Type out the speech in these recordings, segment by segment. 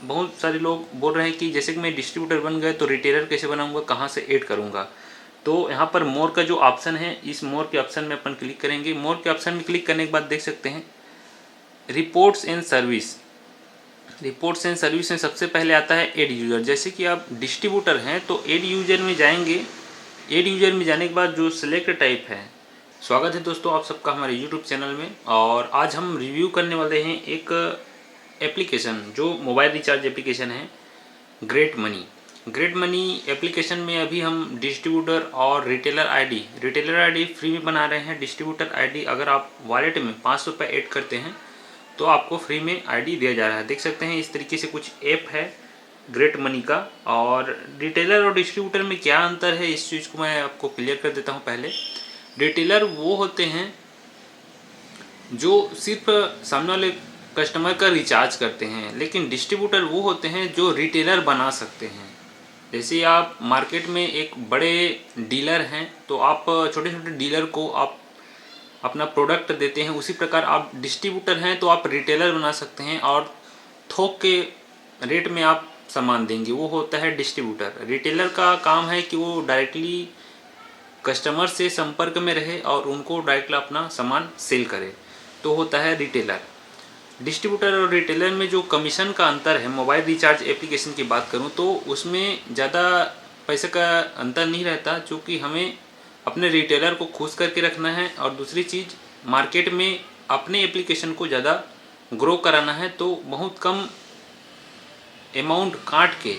बहुत सारे लोग बोल रहे हैं कि जैसे कि मैं डिस्ट्रीब्यूटर बन गए तो रिटेलर कैसे बनाऊंगा, कहाँ से ऐड करूंगा। तो यहाँ पर मोर का जो ऑप्शन है, इस मोर के ऑप्शन में अपन क्लिक करेंगे। मोर के ऑप्शन में क्लिक करने के बाद देख सकते हैं reports and service. Reports and service में सबसे पहले आता है एड यूजर। जैसे कि आप डिस्ट्रीब्यूटर हैं तो एड यूजर में जाएंगे। एड यूजर में जाने के बाद जो सिलेक्ट टाइप है, स्वागत है दोस्तों आप सबका हमारे यूट्यूब चैनल में। और आज हम रिव्यू करने वाले हैं एक एप्लीकेशन जो मोबाइल रिचार्ज एप्लीकेशन है, great money. Great money application में अभी हम डिस्ट्रीब्यूटर और रिटेलर आईडी फ्री में बना रहे हैं। डिस्ट्रीब्यूटर आईडी अगर आप वॉलेट में 500 रुपये ऐड करते हैं तो आपको फ्री में आईडी दिया जा रहा है। देख सकते हैं इस तरीके से कुछ ऐप है ग्रेट मनी का। और रिटेलर और डिस्ट्रीब्यूटर में क्या अंतर है, इस चीज़ को मैं आपको क्लियर कर देता हूँ। पहले रिटेलर वो होते हैं जो सिर्फ सामने वाले कस्टमर का रिचार्ज करते हैं, लेकिन डिस्ट्रीब्यूटर वो होते हैं जो रिटेलर बना सकते हैं। जैसे आप मार्केट में एक बड़े डीलर हैं तो आप छोटे छोटे डीलर को आप अपना प्रोडक्ट देते हैं, उसी प्रकार आप डिस्ट्रीब्यूटर हैं तो आप रिटेलर बना सकते हैं और थोक के रेट में आप सामान देंगे, वो होता है डिस्ट्रीब्यूटर। रिटेलर का काम है कि वो डायरेक्टली कस्टमर से संपर्क में रहे और उनको डायरेक्टली अपना सामान सेल करे, तो होता है रिटेलर। डिस्ट्रीब्यूटर और रिटेलर में जो कमीशन का अंतर है, मोबाइल रिचार्ज एप्लीकेशन की बात करूं तो उसमें ज़्यादा पैसे का अंतर नहीं रहता, क्योंकि हमें अपने रिटेलर को खुश करके रखना है और दूसरी चीज़ मार्केट में अपने एप्लीकेशन को ज़्यादा ग्रो कराना है। तो बहुत कम अमाउंट काट के,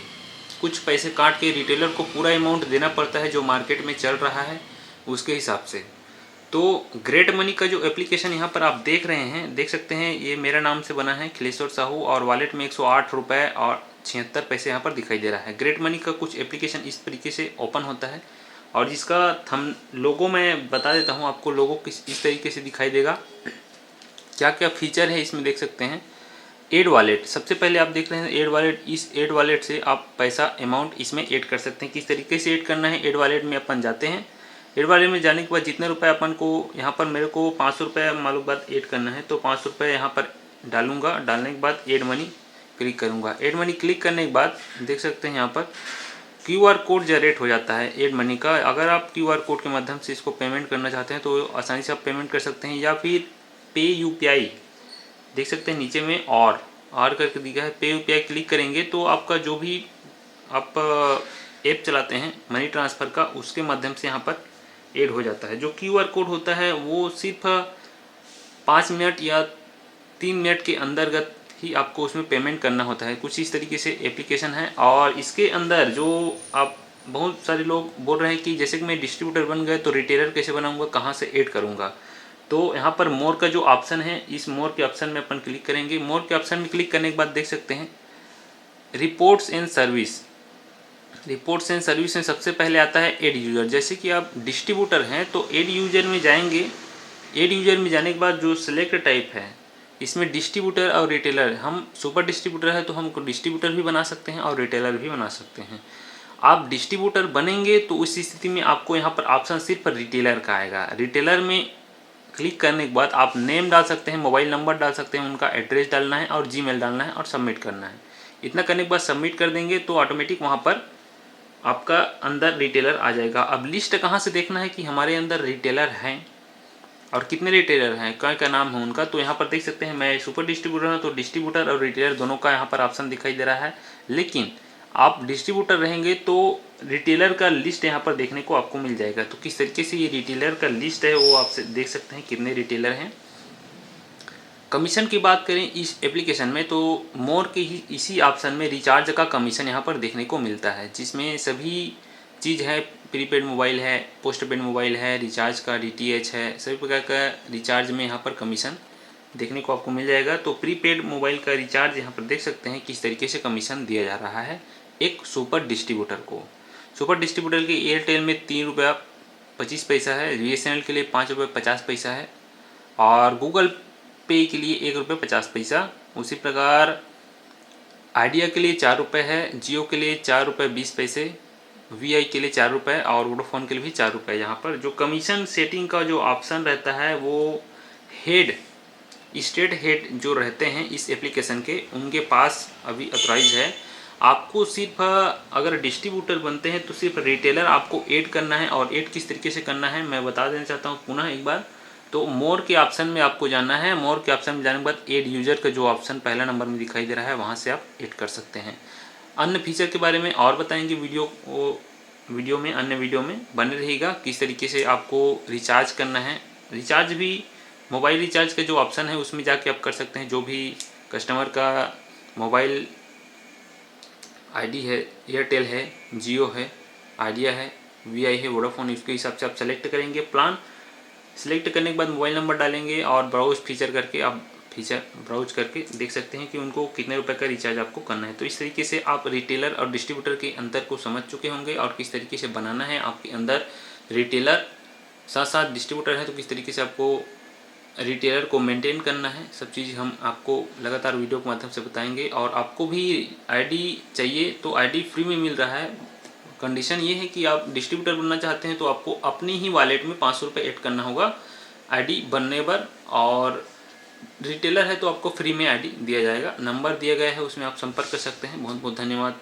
कुछ पैसे काट के रिटेलर को पूरा अमाउंट देना पड़ता है जो मार्केट में चल रहा है उसके हिसाब से। तो ग्रेट मनी का जो एप्लीकेशन यहाँ पर आप देख रहे हैं, देख सकते हैं ये मेरा नाम से बना है खिलेश्वर साहू और वॉलेट में 108 रुपये और 76 पैसे यहाँ पर दिखाई दे रहा है। ग्रेट मनी का कुछ एप्लीकेशन इस तरीके से ओपन होता है और जिसका थम लोगो मैं बता देता हूँ आपको। लोगो किस इस तरीके से दिखाई देगा। क्या क्या फीचर है इसमें देख सकते हैं। एड वॉलेट सबसे पहले आप देख रहे हैं एड वॉलेट। इस एड वॉलेट से आप पैसा अमाउंट इसमें ऐड कर सकते हैं। किस तरीके से ऐड करना है, एड वॉलेट में अपन जाते हैं। एड वॉलेट में जाने के बाद जितने रुपए अपन को यहाँ पर, मेरे को 500 रुपये मालूम बात ऐड करना है तो 500 रुपये यहाँ पर डालूंगा। डालने के बाद एड मनी क्लिक करूँगा। एड मनी क्लिक करने के बाद देख सकते हैं यहाँ पर QR कोड जनरेट हो जाता है एड मनी का। अगर आप QR कोड के माध्यम से इसको पेमेंट करना चाहते हैं तो आसानी से आप पेमेंट कर सकते हैं, या फिर पे UPI देख सकते हैं नीचे में और करके दिखा है। पे UPI क्लिक करेंगे तो आपका जो भी आप ऐप चलाते हैं मनी ट्रांसफ़र का, उसके माध्यम से यहाँ पर ऐड हो जाता है। जो QR कोड होता है वो सिर्फ 5 मिनट या 3 मिनट के अंतर्गत ही आपको उसमें पेमेंट करना होता है। कुछ इस तरीके से एप्लीकेशन है। और इसके अंदर जो आप, बहुत सारे लोग बोल रहे हैं कि जैसे कि मैं डिस्ट्रीब्यूटर बन गए तो रिटेलर कैसे बनाऊंगा, कहाँ से ऐड करूंगा। तो यहाँ पर मोर का जो ऑप्शन है, इस मोर के ऑप्शन में अपन क्लिक करेंगे। मोर के ऑप्शन में क्लिक करने के बाद देख सकते हैं reports and service. Reports and service में सबसे पहले आता है एड यूजर। जैसे कि आप डिस्ट्रीब्यूटर हैं तो एड यूजर में जाएंगे। एड यूजर में जाने के बाद जो सिलेक्ट टाइप है, इसमें डिस्ट्रीब्यूटर और रिटेलर, हम सुपर डिस्ट्रीब्यूटर है तो हमको डिस्ट्रीब्यूटर भी बना सकते हैं और रिटेलर भी बना सकते हैं। आप डिस्ट्रीब्यूटर बनेंगे तो उस स्थिति में आपको यहाँ पर ऑप्शन सिर्फ रिटेलर का आएगा। रिटेलर में क्लिक करने के बाद आप नेम डाल सकते हैं, मोबाइल नंबर डाल सकते हैं, उनका एड्रेस डालना है और जीमेल डालना है और सबमिट करना है। इतना करने के बाद सबमिट कर देंगे तो ऑटोमेटिक वहाँ पर आपका अंदर रिटेलर आ जाएगा। अब लिस्ट कहाँ से देखना है कि हमारे अंदर रिटेलर हैं और कितने रिटेलर हैं, क्या नाम है उनका, तो यहाँ पर देख सकते हैं मैं सुपर डिस्ट्रीब्यूटर हूँ तो डिस्ट्रीब्यूटर और रिटेलर दोनों का यहाँ पर ऑप्शन दिखाई दे रहा है। लेकिन आप डिस्ट्रीब्यूटर रहेंगे तो रिटेलर का लिस्ट यहाँ पर देखने को आपको मिल जाएगा। तो किस तरीके से ये रिटेलर का लिस्ट है वो आप देख सकते हैं कितने रिटेलर हैं। कमीशन की बात करें इस एप्लीकेशन में तो मोर के ही इसी ऑप्शन में रिचार्ज का कमीशन यहाँ पर देखने को मिलता है, जिसमें सभी चीज़ है। प्रीपेड मोबाइल है, पोस्ट पेड मोबाइल है, रिचार्ज का DTH है, सभी प्रकार का रिचार्ज में यहाँ पर कमीशन देखने को आपको मिल जाएगा। तो प्रीपेड मोबाइल का रिचार्ज यहाँ पर देख सकते हैं किस तरीके से कमीशन दिया जा रहा है एक सुपर डिस्ट्रीब्यूटर को। सुपर डिस्ट्रीब्यूटर के एयरटेल में 3 रुपया 25 पैसा है, BSNL के लिए 5 रुपये 50 पैसा है और गूगल पे के लिए 1 रुपये 50 पैसा। उसी प्रकार आइडिया के लिए 4 रुपये है, जियो के लिए 4 रुपये 20 पैसे, VI के लिए 4 रुपये और वोडाफोन के लिए भी 4 रुपये। यहाँ पर जो कमीशन सेटिंग का जो ऑप्शन रहता है वो हेड स्टेट हेड जो रहते हैं इस एप्लीकेशन के, उनके पास अभी ऑथराइज है। आपको सिर्फ अगर डिस्ट्रीब्यूटर बनते हैं तो सिर्फ रिटेलर आपको ऐड करना है, और ऐड किस तरीके से करना है मैं बता देना चाहता हूँ पुनः एक बार। तो मोर के ऑप्शन में आपको जाना है। मोर के ऑप्शन में जाने के बाद ऐड यूजर का जो ऑप्शन पहला नंबर में दिखाई दे रहा है, वहाँ से आप ऐड कर सकते हैं। अन्य फीचर के बारे में और बताएंगे वीडियो में, अन्य वीडियो में बने रहेगा। किस तरीके से आपको रिचार्ज करना है, रिचार्ज भी मोबाइल रिचार्ज का जो ऑप्शन है उसमें जाके आप कर सकते हैं। जो भी कस्टमर का मोबाइल आईडी है, एयरटेल है, जियो है, आइडिया है, वीआई है, वोडाफोन, इसके हिसाब से आप सेलेक्ट करेंगे प्लान। सेलेक्ट करने के बाद मोबाइल नंबर डालेंगे और ब्राउज फीचर करके आप ब्राउज करके देख सकते हैं कि उनको कितने रुपए का रिचार्ज आपको करना है। तो इस तरीके से आप रिटेलर और डिस्ट्रीब्यूटर के अंतर को समझ चुके होंगे और किस तरीके से बनाना है आपके अंदर। रिटेलर साथ साथ डिस्ट्रीब्यूटर है तो किस तरीके से आपको रिटेलर को मेंटेन करना है, सब चीज़ हम आपको लगातार वीडियो के माध्यम से बताएंगे। और आपको भी आईडी चाहिए तो आईडी फ्री में मिल रहा है। कंडीशन ये है कि आप डिस्ट्रीब्यूटर बनना चाहते हैं तो आपको अपनी ही वॉलेट में 500 रुपये ऐड करना होगा आईडी बनने पर, और रिटेलर है तो आपको फ्री में आईडी दिया जाएगा। नंबर दिया गया है उसमें आप संपर्क कर सकते हैं। बहुत बहुत धन्यवाद।